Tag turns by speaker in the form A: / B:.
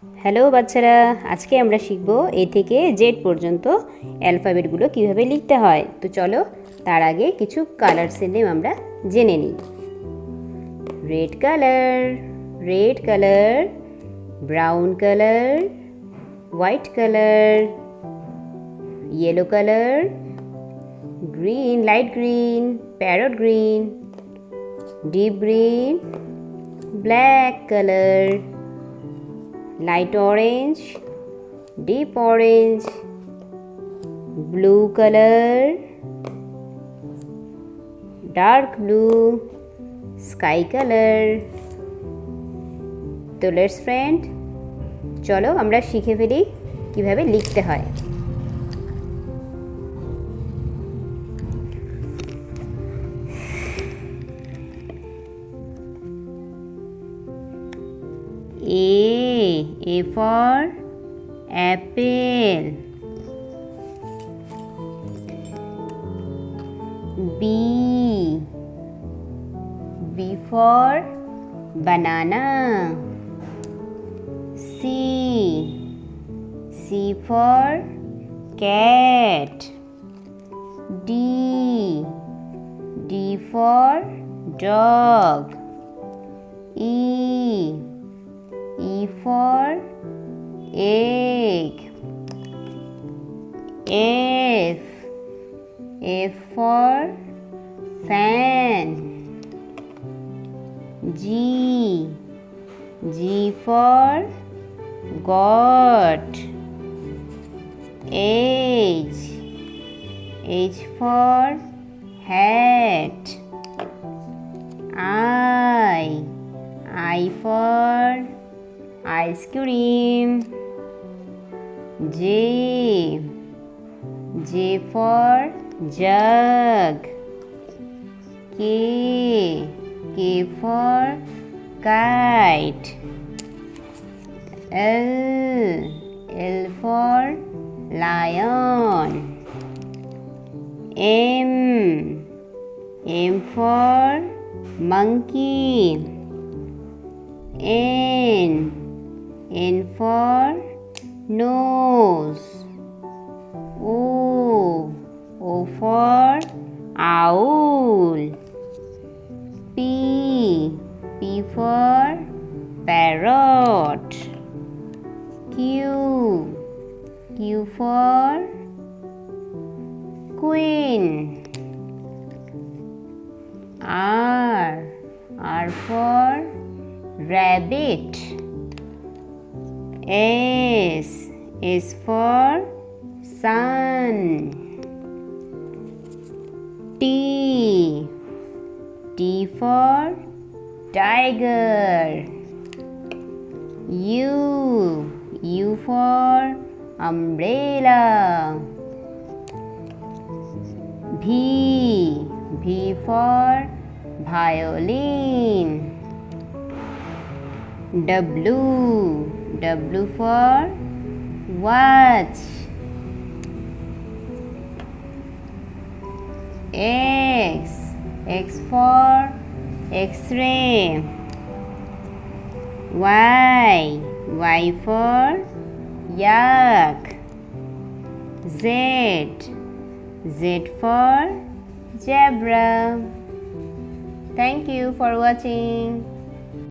A: Hello বাচ্চারা, আজকে আমরা শিখব এ থেকে জেড পর্যন্ত অ্যালফাবেটগুলো কিভাবে লিখতে হয়। তো চলো তার আগে কিছু কালারসের নেম আমরা জেনে নিই। Red colour, brown colour, white colour, yellow colour, green, light green, parrot green, deep green, black colour, light orange, deep orange, blue color, dark blue, sky color. তো লেটস ফ্রেন্ড, চলো আমরা শিখে ফেলি কিভাবে লিখতে হয়। A for apple. B for banana. C for cat. D for dog. E for egg. F for fan. G for goat. H for hat. I for ice cream. J for jug. K for kite. L for lion. M for monkey. N for nose. O for owl. P for parrot. Q for queen. R for rabbit. S for sun. T for tiger. U for umbrella. V for violin. W for watch. X for X-ray. Y for yak. Z for zebra. Thank you for watching.